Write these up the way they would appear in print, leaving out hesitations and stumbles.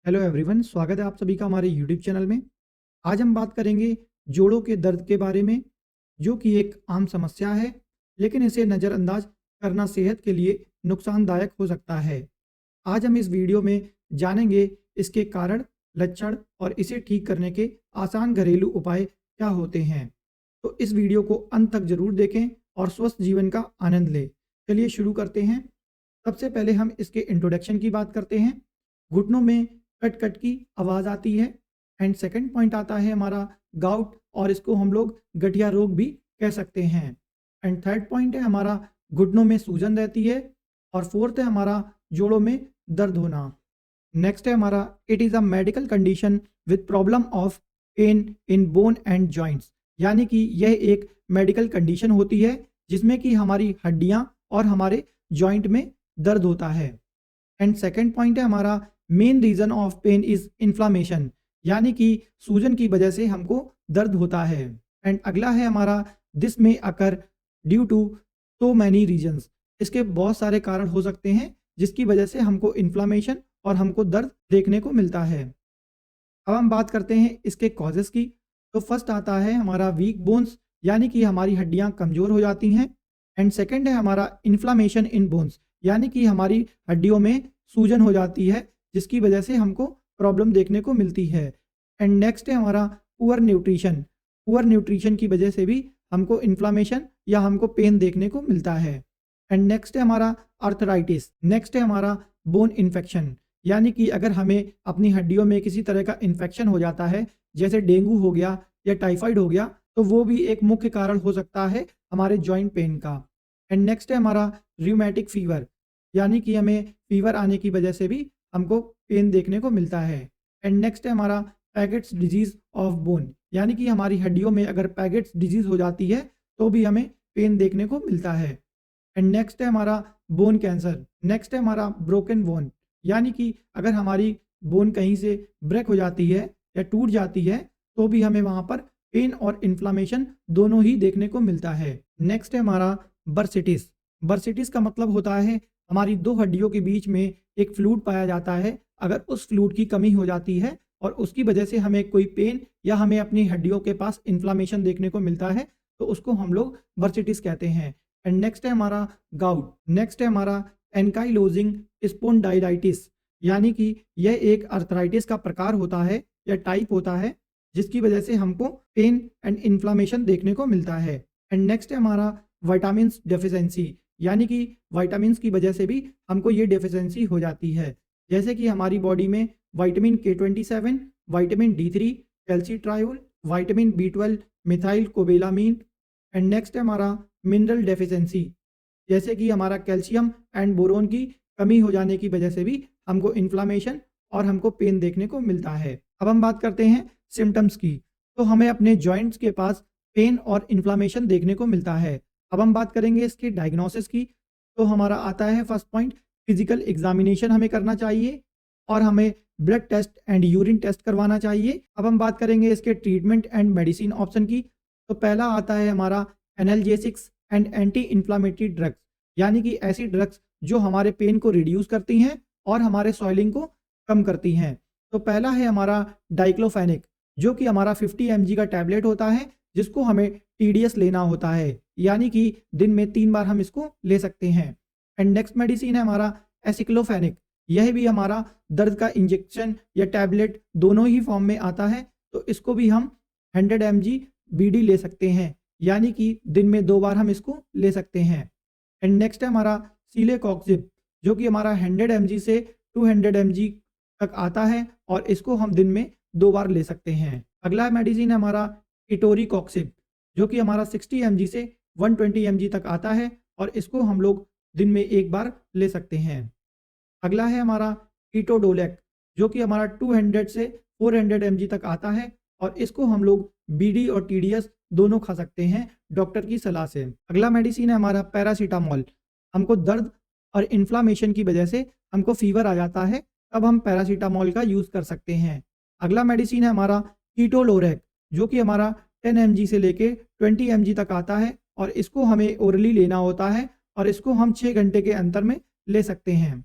Hello everyone, स्वागत है आप सभी का हमारे यूट्यूब चैनल में। आज हम बात करेंगे जोड़ों के दर्द के बारे में, जो कि एक आम समस्या है, लेकिन इसे नज़रअंदाज करना सेहत के लिए नुकसानदायक हो सकता है। आज हम इस वीडियो में जानेंगे इसके कारण, लक्षण और इसे ठीक करने के आसान घरेलू उपाय क्या होते हैं। तो इस वीडियो को अंत तक ज़रूर देखें और स्वस्थ जीवन का आनंद लें। चलिए शुरू करते हैं। सबसे पहले हम इसके इंट्रोडक्शन की बात करते हैं। घुटनों में कट कट की आवाज़ आती है। एंड सेकंड पॉइंट आता है हमारा गाउट, और इसको हम लोग गठिया रोग भी कह सकते हैं। एंड थर्ड पॉइंट है हमारा घुटनों में सूजन रहती है। और फोर्थ है हमारा जोड़ों में दर्द होना। नेक्स्ट है हमारा it is a medical condition with problem of pain in bone and joints, यानी कि यह एक मेडिकल कंडीशन होती है जिसमें कि हमारी हड्डियां और हमारे जॉइंट में दर्द होता है। एंड सेकंड पॉइंट है हमारा main reason of pain is inflammation, यानी कि सूजन की वजह से हमको दर्द होता है। एंड अगला है हमारा दिस में occur due to so many reasons, इसके बहुत सारे कारण हो सकते हैं जिसकी वजह से हमको इन्फ्लामेशन और हमको दर्द देखने को मिलता है। अब हम बात करते हैं इसके कॉजेस की। तो फर्स्ट आता है हमारा वीक बोन्स, यानी कि हमारी हड्डियां कमज़ोर हो जाती हैं। एंड सेकंड है हमारा इन्फ्लामेशन इन बोन्स, यानी कि हमारी हड्डियों में सूजन हो जाती है जिसकी वजह से हमको प्रॉब्लम देखने को मिलती है। एंड नेक्स्ट है हमारा पुअर न्यूट्रिशन। पुअर न्यूट्रिशन की वजह से भी हमको इन्फ्लामेशन या हमको पेन देखने को मिलता है। एंड नेक्स्ट है हमारा आर्थराइटिस। नेक्स्ट है हमारा बोन इन्फेक्शन, यानी कि अगर हमें अपनी हड्डियों में किसी तरह का इन्फेक्शन हो जाता है, जैसे डेंगू हो गया या टाइफाइड हो गया, तो वो भी एक मुख्य कारण हो सकता है हमारे जॉइंट पेन का। एंड नेक्स्ट है हमारा रियूमेटिक फीवर, यानी कि हमें फीवर आने की वजह से भी हमको पेन देखने को मिलता है। एंड नेक्स्ट है हमारा पैगेट्स डिजीज ऑफ बोन, यानी कि हमारी हड्डियों में अगर पैगेट्स डिजीज हो जाती है तो भी हमें पेन देखने को मिलता है। एंड नेक्स्ट है हमारा बोन कैंसर। नेक्स्ट है हमारा ब्रोकन बोन, यानी कि अगर हमारी बोन कहीं से ब्रेक हो जाती है या टूट जाती है तो भी हमें वहाँ पर पेन और इन्फ्लामेशन दोनों ही देखने को मिलता है। नेक्स्ट है हमारा बर्सिटिस। बर्सिटिस का मतलब होता है हमारी दो हड्डियों के बीच में एक फ्लूइड पाया जाता है। अगर उस फ्लूइड की कमी हो जाती है और उसकी वजह से हमें कोई पेन या हमें अपनी हड्डियों के पास इन्फ्लामेशन देखने को मिलता है तो उसको हम लोग बर्सिटिस कहते हैं। एंड नेक्स्ट है हमारा गाउट। नेक्स्ट है हमारा एनकाइलोजिंग स्पॉन्डाइलाइटिस, यानी कि यह एक अर्थराइटिस का प्रकार होता है या टाइप होता है जिसकी वजह से हमको पेन एंड इन्फ्लामेशन देखने को मिलता है। एंड नेक्स्ट है हमारा विटामिन डेफिशिएंसी, यानी कि विटामिन की वजह से भी हमको ये डेफिशिएंसी हो जाती है, जैसे कि हमारी बॉडी में vitamin K27, vitamin D3, calcitriol, vitamin B12, methyl cobalamin. And next है हमारा मिनरल डेफिशिएंसी, जैसे कि हमारा कैल्शियम एंड बोरोन की कमी हो जाने की वजह से भी हमको इन्फ्लामेशन और हमको पेन देखने को मिलता है। अब हम बात करते हैं सिम्टम्स की। तो हमें अपने जॉइंट्स के पास पेन और इन्फ्लामेशन देखने को मिलता है। अब हम बात करेंगे इसकी डायग्नोसिस की। तो हमारा आता है फर्स्ट पॉइंट, फिजिकल एग्जामिनेशन हमें करना चाहिए और हमें blood test and urine test करवाना चाहिए। अब हम बात करेंगे इसके ट्रीटमेंट एंड मेडिसिन ऑप्शन की। तो पहला आता है हमारा analgesics and anti inflammatory drugs, यानी कि ऐसी ड्रग्स जो हमारे पेन को रिड्यूस करती हैं और हमारे सॉइलिंग को कम करती हैं। तो पहला है हमारा डाइक्लोफेनिक, जो कि हमारा 50 mg का टैबलेट होता है जिसको हमें TDS लेना होता है, यानी कि दिन में 3 बार हम इसको ले सकते हैं। एंड नेक्स्ट मेडिसिन है हमारा एसिक्लोफेनिक। यह भी हमारा दर्द का इंजेक्शन या टैबलेट दोनों ही फॉर्म में आता है, तो इसको भी हम 100 mg BD ले सकते हैं, यानी कि दिन में 2 बार हम इसको ले सकते हैं। एंड नेक्स्ट है हमारा सीलेकॉक्सिब, जो कि हमारा 100 mg से 200 mg तक आता है और इसको हम दिन में 2 बार ले सकते हैं। अगला मेडिसिन है हमारा इटोरीकॉक्सिब, जो कि हमारा 60 mg से 120 mg तक आता है और इसको हम लोग दिन में 1 बार ले सकते हैं। अगला है हमारा कीटोडोलेक, जो कि हमारा 200 से 400 mg तक आता है और इसको हम लोग BD और TDS दोनों खा सकते हैं डॉक्टर की सलाह से। अगला मेडिसिन है हमारा पैरासीटामोल। हमको दर्द और इन्फ्लामेशन की वजह से हमको फीवर आ जाता है, तब हम पैरासीटामोल का यूज़ कर सकते हैं। अगला मेडिसिन है हमारा कीटोलोरेक, जो कि हमारा 10 mg से लेके 20 mg तक आता है और इसको हमें ओरली लेना होता है और इसको हम 6 घंटे के अंतर में ले सकते हैं।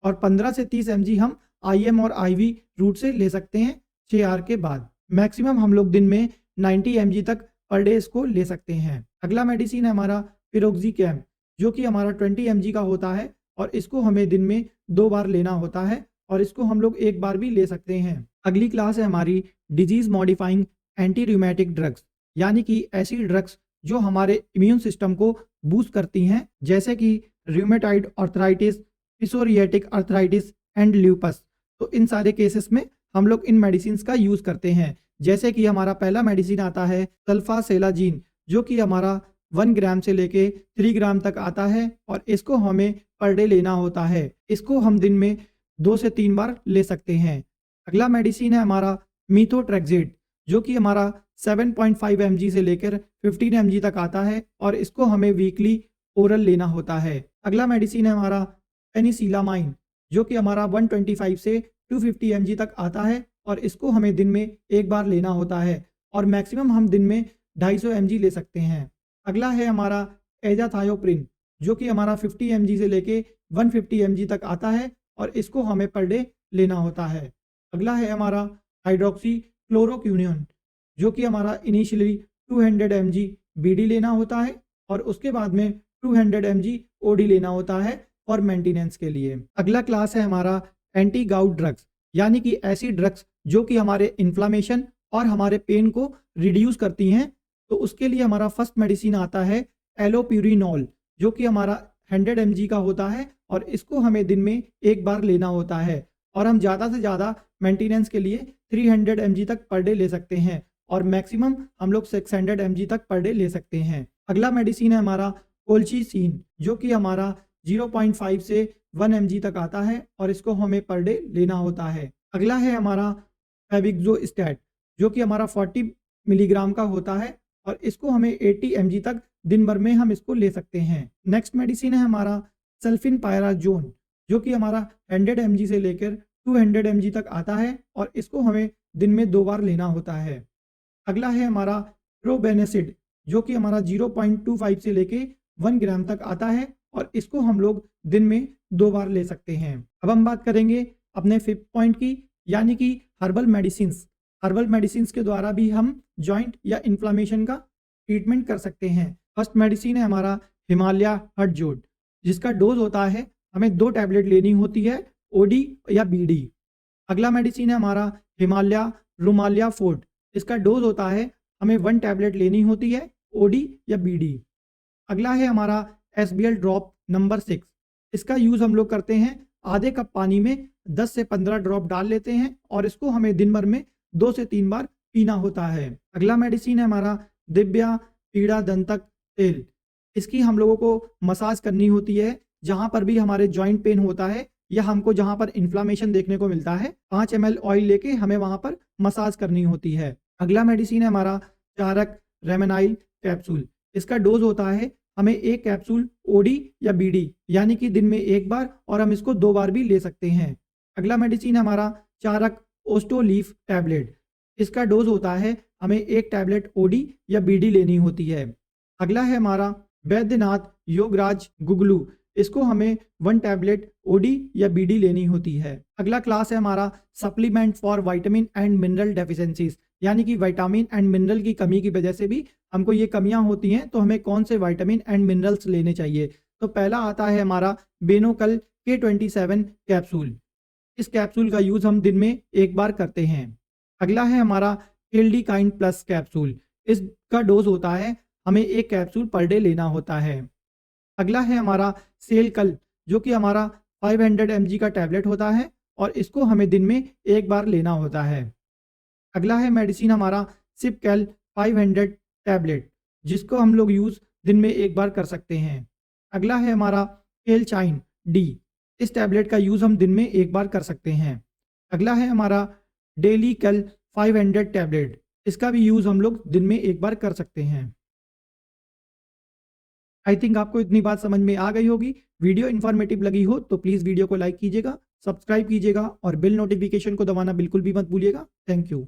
और 15 से 30 mg हम IM और IV रूट से ले सकते हैं 6 आवर के बाद। मैक्सिमम हम लोग दिन में 90 mg तक पर डे इसको ले सकते हैं। अगला मेडिसिन है हमारा पिरोक्सीकैम, जो कि हमारा 20 mg का होता है और इसको हमें दिन में 2 बार लेना होता है और इसको हम लोग एक बार भी ले सकते हैं। अगली क्लास है हमारी disease modifying anti rheumatic drugs, यानी कि ऐसी ड्रग्स जो हमारे इम्यून सिस्टम को बूस्ट करती हैं, जैसे कि rheumatoid arthritis, psoriatic arthritis and lupus. तो इन सारे केसेस में हम लोग इन मेडिसिन का यूज़ करते हैं। जैसे कि हमारा पहला मेडिसिन आता है सल्फासेलाजीन, जो कि हमारा 1 ग्राम से लेके 3 ग्राम तक आता है और इसको हमें पर डे लेना होता है। इसको हम दिन में 2 से 3 बार ले सकते हैं। अगला मेडिसिन है हमारा मीथोट्रेक्सेट, जो कि हमारा 7.5 mg से लेकर 15 mg तक आता है और इसको हमें वीकली ओरल लेना होता है। अगला मेडिसिन है हमारा पेनिसिलामाइन, जो कि हमारा 125 से 250 mg तक आता है और इसको हमें दिन में एक बार लेना होता है और मैक्सिमम हम दिन में 250 mg ले सकते हैं। अगला है हमारा एजाथायोप्रिन, जो कि हमारा 50 mg से लेके 150 mg तक आता है और इसको हमें पर डे लेना होता है। अगला है हमारा हाइड्रोक्सी क्लोरोक्विनोन, जो कि हमारा इनिशियली 200 mg BD लेना होता है और उसके बाद में 200 mg OD लेना होता है और मेंटेनेंस के लिए। अगला क्लास है हमारा एंटी गाउट ड्रग्स, यानी कि ऐसी ड्रग्स जो कि हमारे इन्फ्लामेशन और हमारे पेन को रिड्यूस करती हैं। तो उसके लिए हमारा फर्स्ट मेडिसिन आता है एलोप्यूरिनॉल, जो कि हमारा 100 mg का होता है और इसको हमें दिन में एक बार लेना होता है और हम ज़्यादा से ज़्यादा मेंटेनेंस के लिए 300 mg तक पर डे ले सकते हैं और मैक्सिमम हम लोग 600 mg तक पर डे ले सकते हैं। अगला मेडिसिन है हमारा कोल्चिसिन, जो कि हमारा 0.5 से 1 mg तक आता है और इसको हमें पर डे लेना होता है। अगला है हमारा फेविक्सोस्टैट, जो कि हमारा 40 मिलीग्राम का होता है और इसको हमें 80 mg तक दिन भर में हम इसको ले सकते हैं। नेक्स्ट मेडिसिन है हमारा सल्फिनपायराजोन, जो कि हमारा 100 mg से लेकर 200 mg तक आता है और इसको हमें दिन में 2 बार लेना होता है। अगला है हमारा प्रोबेनेसिड, जो कि हमारा 0.25 से लेके 1 ग्राम तक आता है और इसको हम लोग दिन में 2 बार ले सकते हैं। अब हम बात करेंगे अपने 5th पॉइंट की, यानी कि हर्बल मेडिसिन्स। हर्बल मेडिसिन्स के द्वारा भी हम जॉइंट या इन्फ्लामेशन का ट्रीटमेंट कर सकते हैं। फर्स्ट मेडिसिन है हमारा हिमालय हट जोड, जिसका डोज होता है हमें 2 टैबलेट लेनी होती है, OD या BD। अगला मेडिसिन है हमारा हिमालय रुमालिया फोर्ट, इसका डोज होता है हमें 1 टैबलेट लेनी होती है, OD या BD। अगला है हमारा SBL ड्रॉप नंबर 6, इसका यूज़ हम लोग करते हैं आधे कप पानी में 10 से 15 ड्रॉप डाल लेते हैं और इसको हमें दिन भर में 2 से 3 बार पीना होता है। अगला मेडिसिन है हमारा दिव्या पीड़ा दंतक तेल, इसकी हम लोगों को मसाज करनी होती है जहाँ पर भी हमारे जॉइंट पेन होता है या हमको जहाँ पर इन्फ्लामेशन देखने को मिलता है। 5 ml ऑयल लेके हमें वहाँ पर मसाज करनी होती है। अगला मेडिसिन है हमारा चारक रेमेनाइल कैप्सूल, इसका डोज होता है हमें 1 कैप्सूल OD या BD, यानी कि दिन में 1 बार और हम इसको 2 बार भी ले सकते हैं। अगला मेडिसिन है हमारा चारक ओस्टोलीफ टैबलेट, इसका डोज होता है हमें 1 टैबलेट OD या BD लेनी होती है। अगला है हमारा वैद्यनाथ योगराज गुगलू, इसको हमें 1 टैबलेट OD या BD लेनी होती है। अगला क्लास है हमारा supplement for vitamin and mineral deficiencies, यानी कि विटामिन एंड मिनरल की कमी की वजह से भी हमको ये कमियां होती हैं, तो हमें कौन से विटामिन एंड मिनरल्स लेने चाहिए। तो पहला आता है हमारा बेनोकल K27 कैप्सूल, इस कैप्सूल का यूज़ हम दिन में 1 बार करते हैं। अगला है हमारा किल्डिकाइन प्लस कैप्सूल, इसका डोज होता है हमें 1 कैप्सूल पर डे लेना होता है। अगला है हमारा सेलकल, जो कि हमारा 500 mg का टैबलेट होता है और इसको हमें दिन में 1 बार लेना होता है। अगला है मेडिसिन हमारा सिपकेल 500 टैबलेट, जिसको हम लोग यूज़ दिन में 1 बार कर सकते हैं। अगला है हमारा केलचाइन D, इस टैबलेट का यूज़ हम दिन में 1 बार कर सकते हैं। अगला है हमारा डेली कल 500 टैबलेट, इसका भी यूज़ हम लोग दिन में 1 बार कर सकते हैं। आई थिंक आपको इतनी बात समझ में आ गई होगी। वीडियो इन्फॉर्मेटिव लगी हो तो प्लीज़ वीडियो को लाइक कीजिएगा, सब्सक्राइब कीजिएगा और बेल नोटिफिकेशन को दबाना बिल्कुल भी मत भूलिएगा। Thank you.